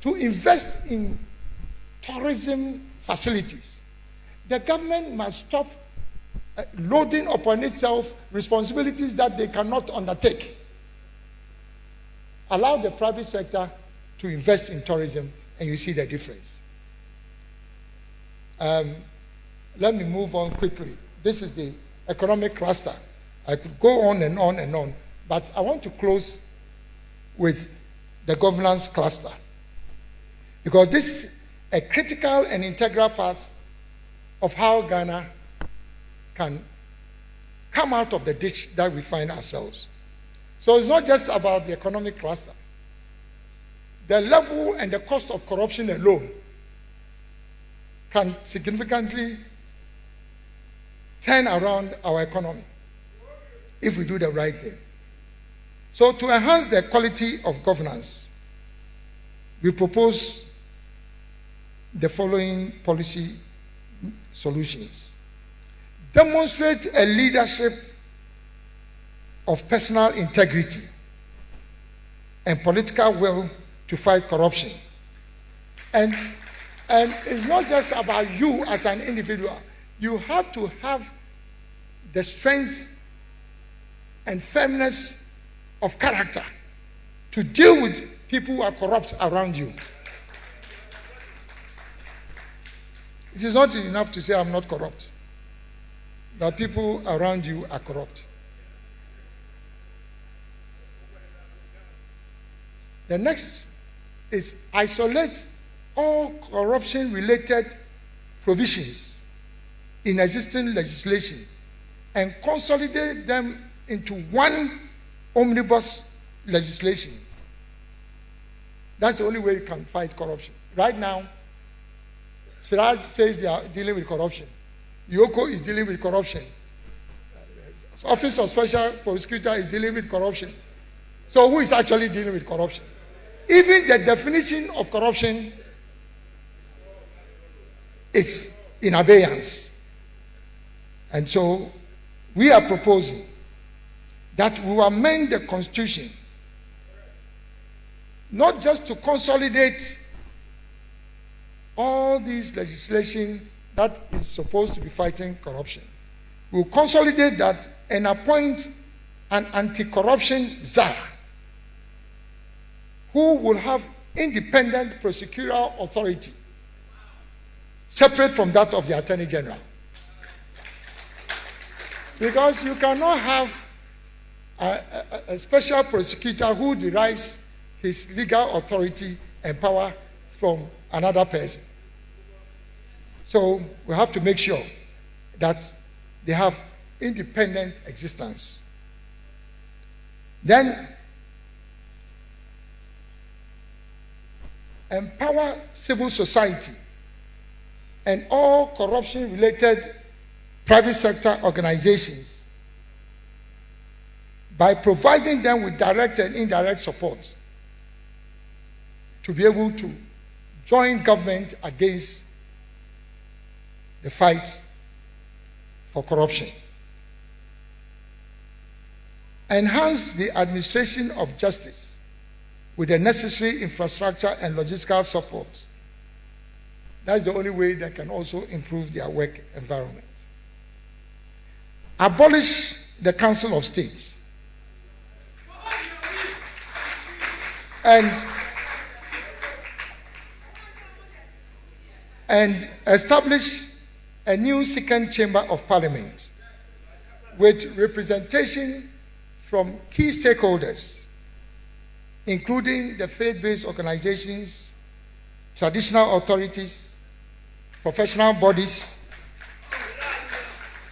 to invest in tourism facilities. The government must stop loading upon itself responsibilities that they cannot undertake. Allow the private sector to invest in tourism, and you see the difference. Let me move on quickly. This is the economic cluster. I could go on and on and on, but I want to close with the governance cluster, because this is a critical and integral part of how Ghana can come out of the ditch that we find ourselves. So it's not just about the economic cluster. The level and the cost of corruption alone can significantly turn around our economy if we do the right thing. So to enhance the quality of governance, we propose the following policy solutions. Demonstrate a leadership of personal integrity and political will to fight corruption. And it's not just about you as an individual. You have to have the strength and firmness of character to deal with people who are corrupt around you. It is not enough to say I'm not corrupt, but people around you are corrupt. The next is isolate all corruption-related provisions in existing legislation and consolidate them into one omnibus legislation. That's the only way you can fight corruption. Right now, Siraj says they are dealing with corruption. Yoko is dealing with corruption. Office of Special Prosecutor is dealing with corruption. So who is actually dealing with corruption? Even the definition of corruption is in abeyance. And so we are proposing that we will amend the Constitution, not just to consolidate all these legislation that is supposed to be fighting corruption. We will consolidate that and appoint an anti-corruption czar who will have independent prosecutorial authority separate from that of the Attorney General. Because you cannot have a special prosecutor who derives his legal authority and power from another person. So we have to make sure that they have independent existence. Then empower civil society and all corruption-related private sector organizations by providing them with direct and indirect support to be able to join government against the fight for corruption. Enhance the administration of justice with the necessary infrastructure and logistical support. That's the only way they can also improve their work environment. Abolish the Council of State. And establish a new second chamber of parliament with representation from key stakeholders, including the faith-based organizations, traditional authorities, professional bodies,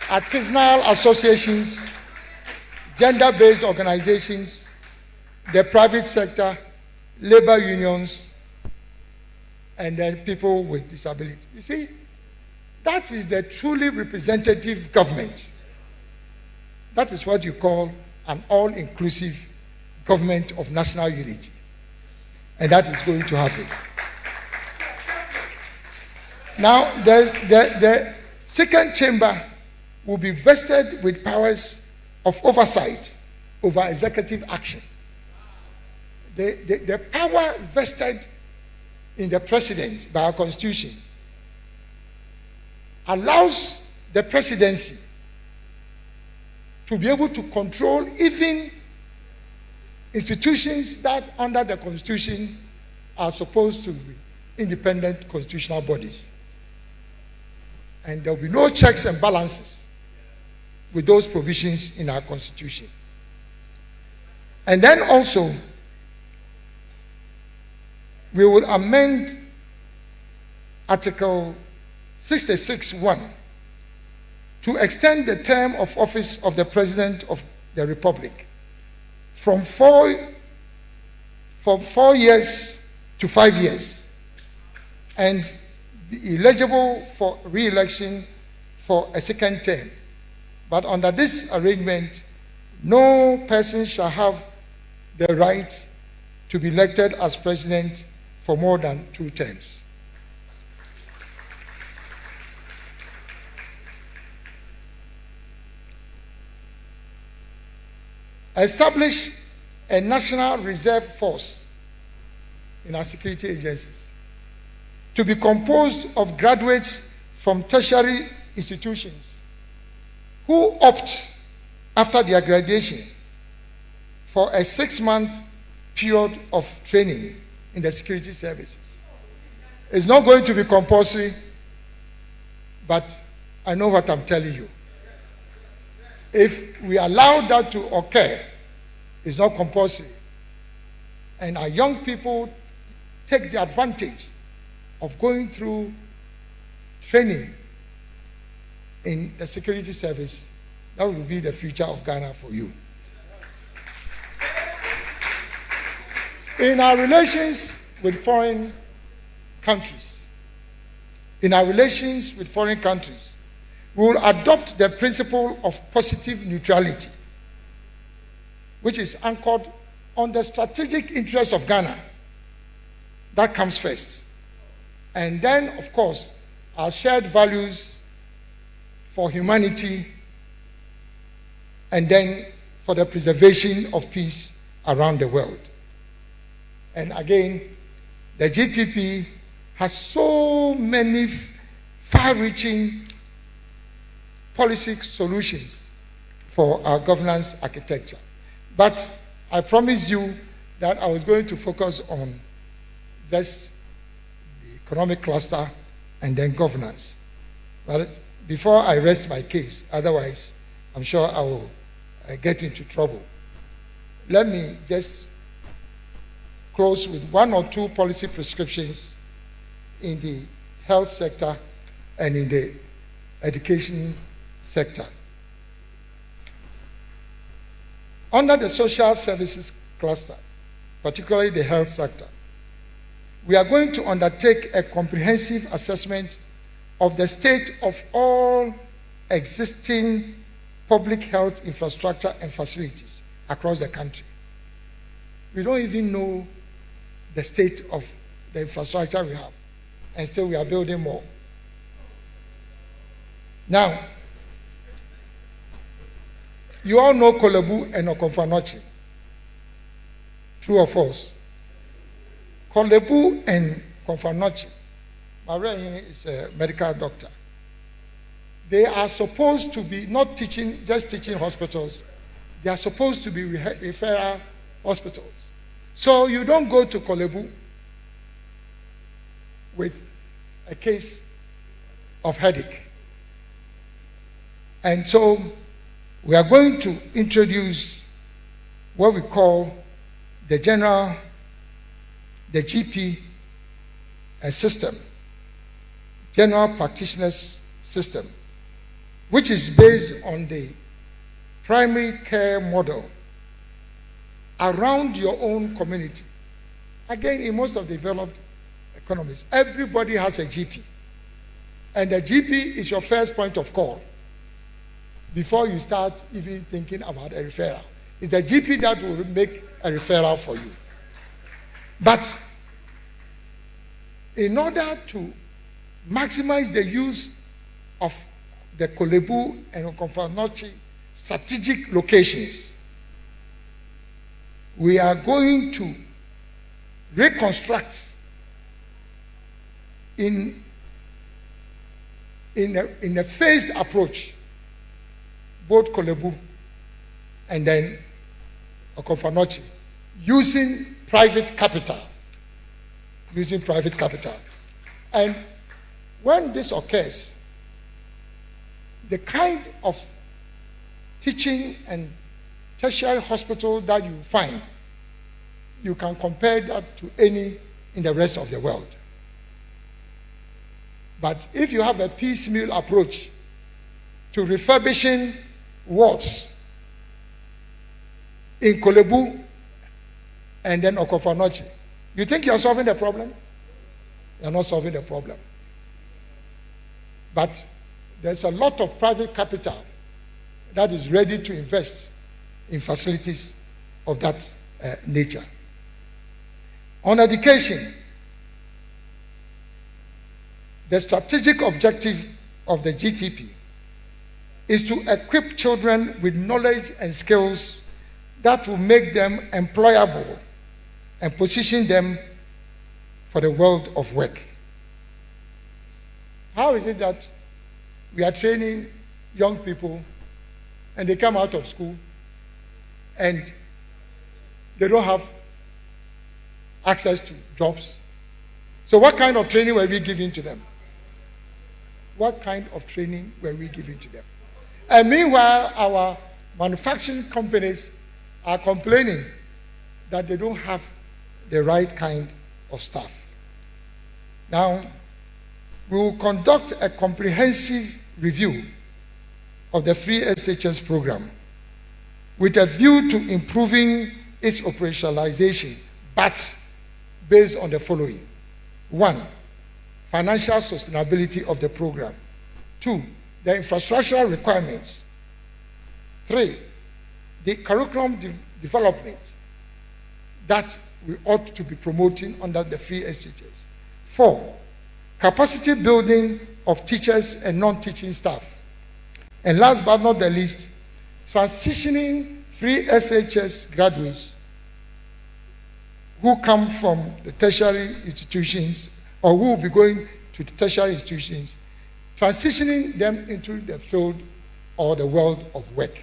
artisanal associations, gender-based organizations, the private sector, labor unions, and then people with disability. You see, that is the truly representative government. That is what you call an all-inclusive government of national unity. And that is going to happen. Now, the second chamber will be vested with powers of oversight over executive action. The power vested in the president by our constitution allows the presidency to be able to control even institutions that under the constitution are supposed to be independent constitutional bodies. And there will be no checks and balances with those provisions in our constitution. And then also, we will amend Article 66(1) to extend the term of office of the President of the Republic from 4 years to 5 years, and be eligible for re-election for a second term. But under this arrangement, no person shall have the right to be elected as president for more than 2 terms. Establish a national reserve force in our security agencies to be composed of graduates from tertiary institutions who opt after their graduation for a 6-month period of training in the security services. It's not going to be compulsory, but I know what I'm telling you. If we allow that to occur, it's not compulsory, and our young people take the advantage of going through training in the security service, that will be the future of Ghana for you. In our relations with foreign countries, we will adopt the principle of positive neutrality, which is anchored on the strategic interests of Ghana. That comes first. And then, of course, our shared values for humanity, and then for the preservation of peace around the world. And again, the GTP has so many far-reaching policy solutions for our governance architecture. But I promised you that I was going to focus on just the economic cluster and then governance. But before I rest my case, otherwise I'm sure I will get into trouble. Let me just close with one or two policy prescriptions in the health sector and in the education sector. Under the social services cluster, particularly the health sector, we are going to undertake a comprehensive assessment of the state of all existing public health infrastructure and facilities across the country. We don't even know the state of the infrastructure we have, and still we are building more. Now, you all know Kolebu and Okomfanochi. True or false? Kolebu and Okomfanochi, Maria is a medical doctor. They are supposed to be not teaching, just teaching hospitals. They are supposed to be referral hospitals. So you don't go to Kolebu with a case of headache. And so we are going to introduce what we call the GP system, general practitioners system, which is based on the primary care model around your own community. Again, in most of the developed economies, everybody has a GP. And the GP is your first point of call before you start even thinking about a referral. It's the GP that will make a referral for you. But in order to maximize the use of the Kolebu and Okomfanochi strategic locations, we are going to reconstruct in a phased approach both Kolebu and then Okomfanochi, using private capital. And when this occurs, the kind of teaching and tertiary hospital that you find, you can compare that to any in the rest of the world. But if you have a piecemeal approach to refurbishing wards in Kolebu and then Okomfanochi, you think you are solving the problem? You are not solving the problem. But there's a lot of private capital that is ready to invest in facilities of that nature. On education, the strategic objective of the GTP is to equip children with knowledge and skills that will make them employable and position them for the world of work. How is it that we are training young people and they come out of school and they don't have access to jobs? So what kind of training were we giving to them? What kind of training were we giving to them? And meanwhile, our manufacturing companies are complaining that they don't have the right kind of staff. Now, we will conduct a comprehensive review of the free SHS program with a view to improving its operationalization, but based on the following. 1, financial sustainability of the program. 2, the infrastructural requirements. 3, the curriculum development that we ought to be promoting under the free SHS. 4, capacity building of teachers and non-teaching staff. And last but not the least, transitioning free SHS graduates who come from the tertiary institutions or who will be going to the tertiary institutions, transitioning them into the field or the world of work.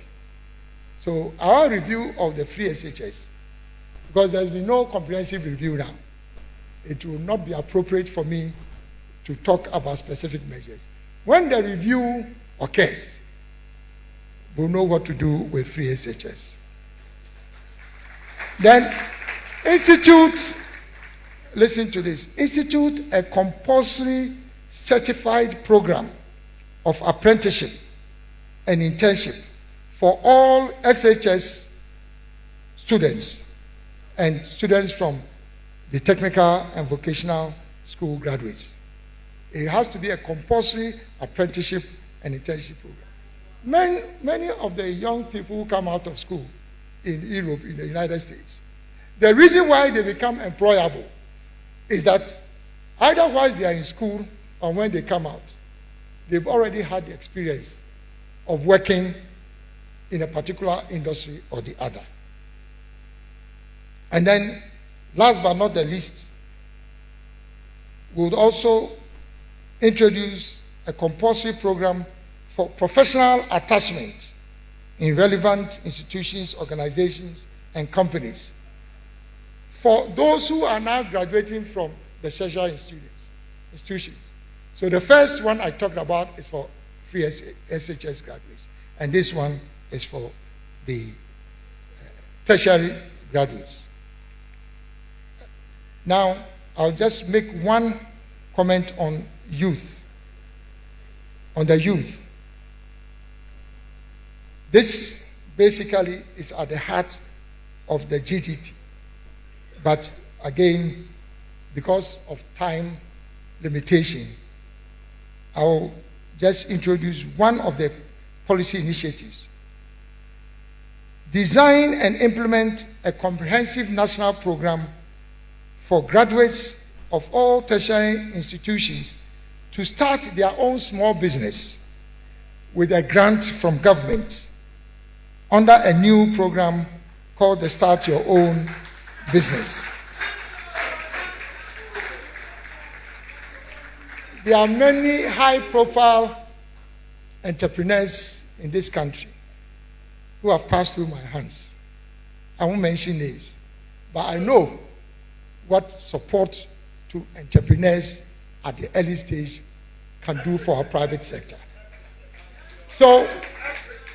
So our review of the free SHS, because there's been no comprehensive review now, it will not be appropriate for me to talk about specific measures. When the review occurs, we'll know what to do with free SHS. Then institute, listen to this, institute a compulsory certified program of apprenticeship and internship for all SHS students and students from the technical and vocational school graduates. It has to be a compulsory apprenticeship and internship program. Many of the young people who come out of school in Europe, in the United States, the reason why they become employable is that either whilst they are in school or when they come out, they've already had the experience of working in a particular industry or the other. And then, last but not the least, we would also introduce a compulsory program for professional attachment in relevant institutions, organizations, and companies for those who are now graduating from the tertiary institutions. So the first one I talked about is for free SHS graduates, and this one is for the tertiary graduates. Now, I'll just make one comment on youth, on the youth. This basically is at the heart of the GTP. But again, because of time limitation, I'll just introduce one of the policy initiatives. Design and implement a comprehensive national program for graduates of all tertiary institutions to start their own small business with a grant from government under a new program called the Start Your Own Business. There are many high-profile entrepreneurs in this country who have passed through my hands. I won't mention names, but I know what support to entrepreneurs at the early stage can do for our private sector. So,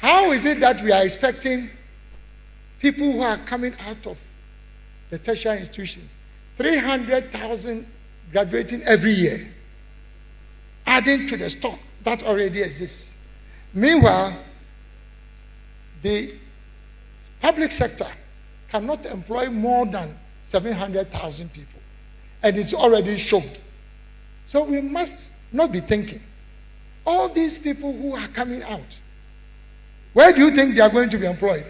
how is it that we are expecting people who are coming out of the tertiary institutions, 300,000 graduating every year, adding to the stock that already exists? Meanwhile, the public sector cannot employ more than 700,000 people, and it's already showed. So we must not be thinking, all these people who are coming out, where do you think they are going to be employed?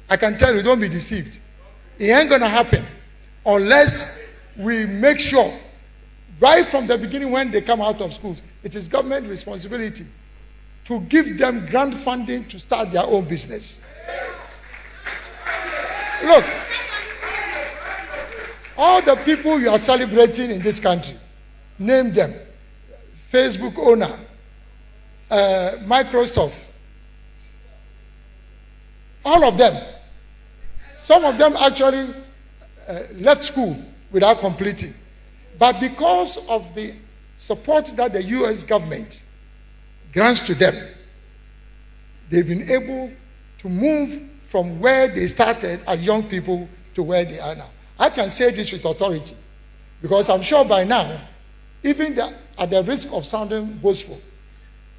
I can tell you, don't be deceived. It ain't going to happen unless we make sure right from the beginning when they come out of schools, it is government responsibility to give them grant funding to start their own business. Look, all the people you are celebrating in this country, name them. Facebook owner, Microsoft, all of them. Some of them actually left school without completing. But because of the support that the US government grants to them, they've been able to move from where they started as young people to where they are now. I can say this with authority because I'm sure by now, even at the risk of sounding boastful,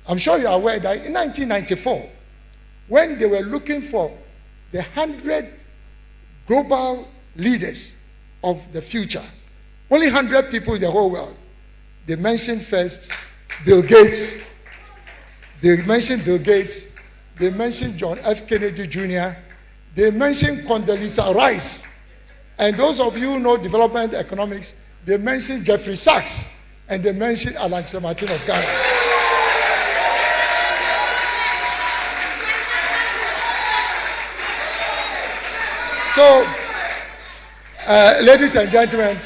I'm sure you are aware that in 1994, when they were looking for the 100 global leaders of the future, only 100 people in the whole world, they mentioned first Bill Gates. They mentioned Bill Gates. They mentioned John F. Kennedy Jr. They mentioned Condoleezza Rice. And those of you who know development economics, they mentioned Jeffrey Sachs. And they mentioned Adansie of Ghana. So, ladies and gentlemen,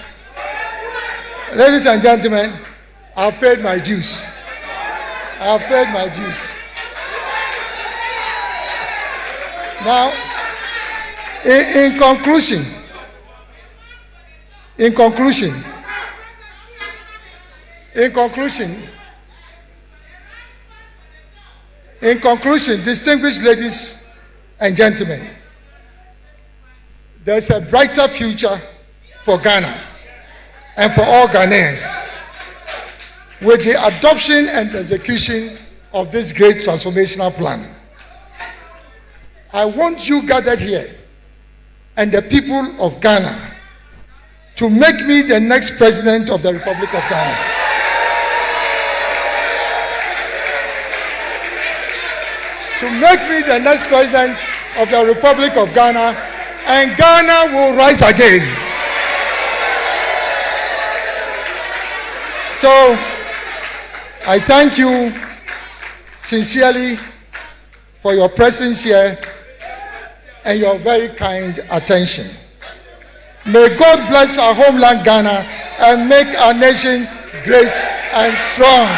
I've paid my dues. Now, in conclusion, distinguished ladies and gentlemen, there's a brighter future for Ghana and for all Ghanaians with the adoption and execution of this great transformational plan. I want you gathered here and the people of Ghana to make me the next president of the Republic of Ghana. To make me the next president of the Republic of Ghana, and Ghana will rise again. So, I thank you sincerely for your presence here and your very kind attention. May God bless our homeland Ghana and make our nation great and strong.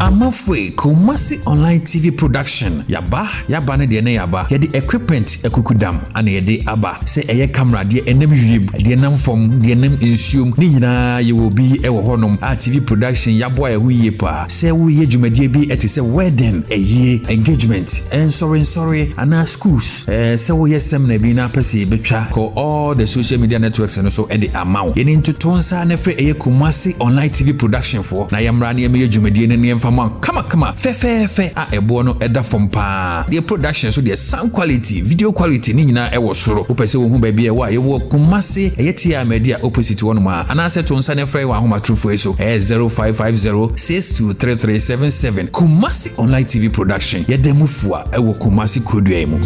Amafwe Kumasi online TV production yaba ne de ne yaba yedi equipment ekukudam ana yedi aba se eye camera de enam wiem de nam fom de enam ensuom ni nyina ye wo bi e wo honom a TV production yabo a hu ye pa se wo ye dwumadie bi etise wedding eye engagement and sorry ana schools se wo ye sem na bi na pese betwa ko all the social media networks no so e de amaw ye ni ntotonsa na fre eye Kumasi online TV production for na yamra na ye dwumadie ne mfama kama fe a ebo no eda from pa the production so the sound quality video quality ni nyina e wo soro wo pese wo hu ba bia wa ye wo Kumasi eyetia media opposite one ma anase to nsa ne frɛ wa homa trufo so 0550623377 Kumasi online TV production ye demufua e wo Kumasi kodua mu.